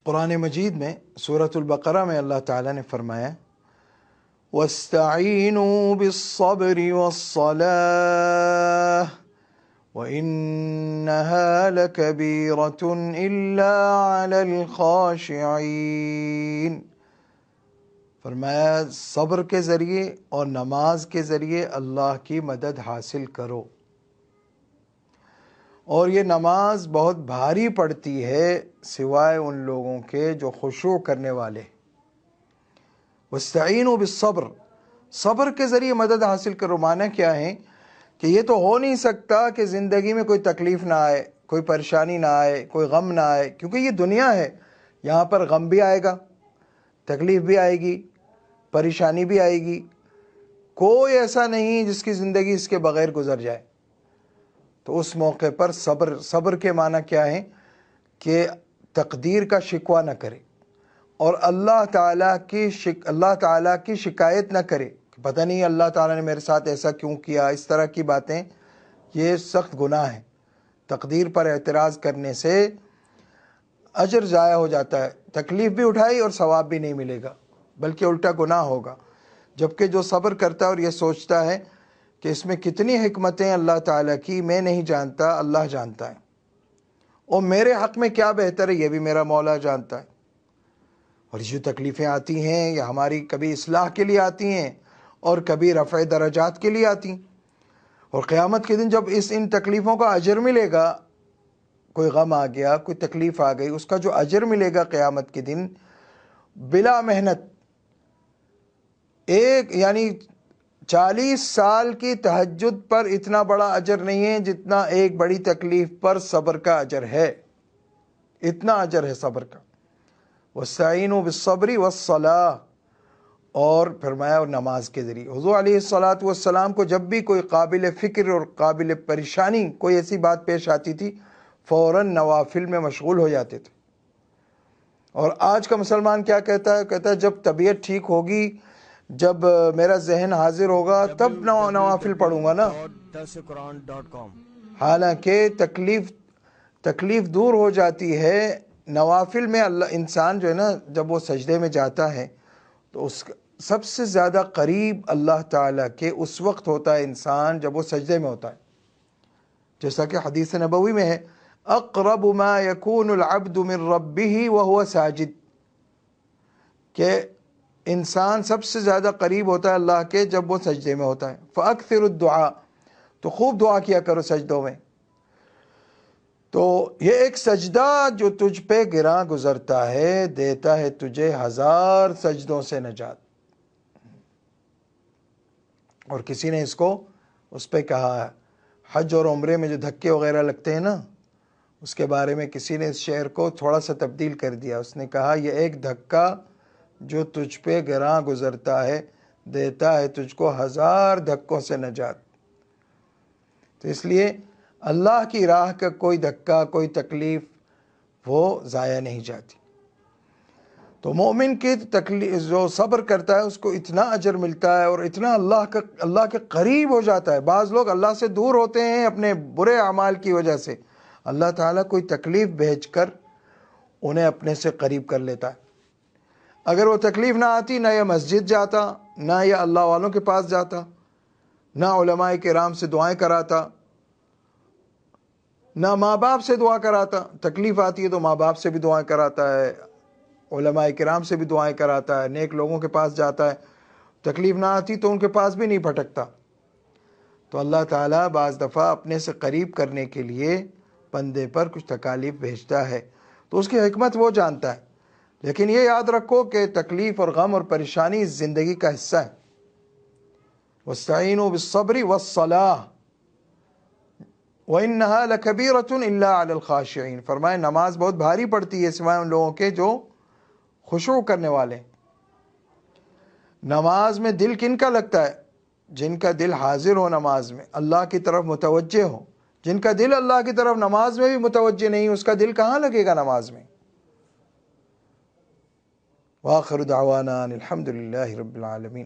قرآن مجید میں سورۃ البقرہ میں اللہ تعالیٰ نے فرمایا وَاسْتَعِينُوا بِالصَّبْرِ وَالصَّلَاةِ وَإِنَّهَا لَكَبِيرَةٌ إِلَّا عَلَى الْخَاشِعِينَ۔ فرمایا صبر کے ذریعے اور نماز کے ذریعے اللہ کی مدد حاصل کرو، اور یہ نماز بہت بھاری پڑتی ہے سوائے ان لوگوں کے جو خشوع کرنے والے۔ وَاسْتَعِينُوا بِالصَّبْرِ، صبر کے ذریعے مدد حاصل کرو۔ معنی کیا ہے کہ یہ تو ہو نہیں سکتا کہ زندگی میں کوئی تکلیف نہ آئے، کوئی پریشانی نہ آئے، کوئی غم نہ آئے، کیونکہ یہ دنیا ہے، یہاں پر غم بھی آئے گا، تکلیف بھی آئے گی، پریشانی بھی آئے گی، کوئی ایسا نہیں جس کی زندگی اس کے بغیر گزر جائے۔ تو اس موقع پر صبر کے معنی کیا ہے کہ تقدیر کا شکوہ نہ کرے اور اللہ تعالیٰ کی شکایت نہ کرے، پتہ نہیں اللہ تعالیٰ نے میرے ساتھ ایسا کیوں کیا، اس طرح کی باتیں یہ سخت گناہ ہیں۔ تقدیر پر اعتراض کرنے سے اجر ضائع ہو جاتا ہے، تکلیف بھی اٹھائی اور ثواب بھی نہیں ملے گا، بلکہ الٹا گناہ ہوگا۔ جبکہ جو صبر کرتا ہے اور یہ سوچتا ہے کہ اس میں کتنی حکمتیں اللہ تعالیٰ کی میں نہیں جانتا، اللہ جانتا ہے، اور میرے حق میں کیا بہتر ہے یہ بھی میرا مولا جانتا ہے۔ اور جو تکلیفیں آتی ہیں یہ ہماری کبھی اصلاح کے لیے آتی ہیں اور کبھی رفع درجات کے لیے آتی ہیں، اور قیامت کے دن جب ان تکلیفوں کا اجر ملے گا، کوئی غم آ گیا، کوئی تکلیف آ گئی، اس کا جو اجر ملے گا قیامت کے دن بلا محنت، یعنی 40 سال کی تہجد پر اتنا بڑا اجر نہیں ہے جتنا ایک بڑی تکلیف پر صبر کا اجر ہے، اتنا اجر ہے صبر کا۔ وَاسْتَعِينُوا بِالصَّبْرِ وَالصَّلَاةِ، اور فرمایا اور نماز کے ذریعے۔ حضور علیہ السلام کو جب بھی کوئی قابل فکر اور قابل پریشانی کوئی ایسی بات پیش آتی تھی، فوراً نوافل میں مشغول ہو جاتے تھے۔ اور آج کا مسلمان کیا کہتا ہے؟ کہتا ہے جب طبیعت ٹھیک ہوگی، جب میرا ذہن حاضر ہوگا تب نوافل پڑھوں گا نا۔ حالانکہ تکلیف دور ہو جاتی ہے نوافل میں۔ انسان جو ہے نا جب وہ سجدے میں جاتا ہے تو اس سب سے زیادہ قریب اللہ تعالیٰ کے اس وقت ہوتا ہے انسان جب وہ سجدے میں ہوتا ہے، جیسا کہ حدیث نبوی میں ہے اقرب ما یکون العبد من ربہ وہو ساجد، کہ انسان سب سے زیادہ قریب ہوتا ہے اللہ کے جب وہ سجدے میں ہوتا ہے۔ فَأَكْثِرُ الدُّعَاء، تو خوب دعا کیا کرو سجدوں میں۔ تو یہ ایک سجدہ جو تجھ پہ گراں گزرتا ہے دیتا ہے تجھے 1000 سجدوں سے نجات۔ اور کسی نے اس پہ کہا ہے، حج اور عمرے میں جو دھکے وغیرہ لگتے ہیں نا، اس کے بارے میں کسی نے اس شعر کو تھوڑا سا تبدیل کر دیا۔ اس نے کہا یہ ایک دھکا جو تجھ پہ گراں گزرتا ہے دیتا ہے تجھ کو 1000 دھکوں سے نجات۔ تو اس لیے اللہ کی راہ کا کوئی دھکا، کوئی تکلیف وہ ضائع نہیں جاتی۔ تو مومن کی تکلیف جو صبر کرتا ہے اس کو اتنا اجر ملتا ہے اور اتنا اللہ کے قریب ہو جاتا ہے۔ بعض لوگ اللہ سے دور ہوتے ہیں اپنے برے اعمال کی وجہ سے، اللہ تعالیٰ کوئی تکلیف بھیج کر انہیں اپنے سے قریب کر لیتا ہے۔ اگر وہ تکلیف نہ آتی نہ یہ مسجد جاتا، نہ یہ اللہ والوں کے پاس جاتا، نہ علماء کرام سے دعائیں کراتا، نہ ماں باپ سے دعا کراتا۔ تکلیف آتی ہے تو ماں باپ سے بھی دعائیں کراتا ہے، علماء کرام سے بھی دعائیں کراتا ہے، نیک لوگوں کے پاس جاتا ہے۔ تکلیف نہ آتی تو ان کے پاس بھی نہیں پھٹکتا۔ تو اللہ تعالیٰ بعض دفعہ اپنے سے قریب کرنے کے لیے بندے پر کچھ تکالیف بھیجتا ہے، تو اس کی حکمت وہ جانتا ہے۔ لیکن یہ یاد رکھو کہ تکلیف اور غم اور پریشانی زندگی کا حصہ ہے۔ وَاسْتَعِينُوا بِالصَّبْرِ وَالصَّلَاةِ وَإِنَّهَا لَكَبِيرَةٌ إِلَّا عَلَى الْخَاشِعِينَ۔ فرمائے نماز بہت بھاری پڑتی ہے سوائے ان لوگوں کے جو خشوع کرنے والے ہیں۔ نماز میں دل کن کا لگتا ہے؟ جن کا دل حاضر ہو نماز میں، اللہ کی طرف متوجہ ہو۔ جن کا دل اللہ کی طرف نماز میں بھی متوجہ نہیں، اس کا دل کہاں لگے گا نماز میں؟ وآخر دعوانا الحمد للہ رب العالمین۔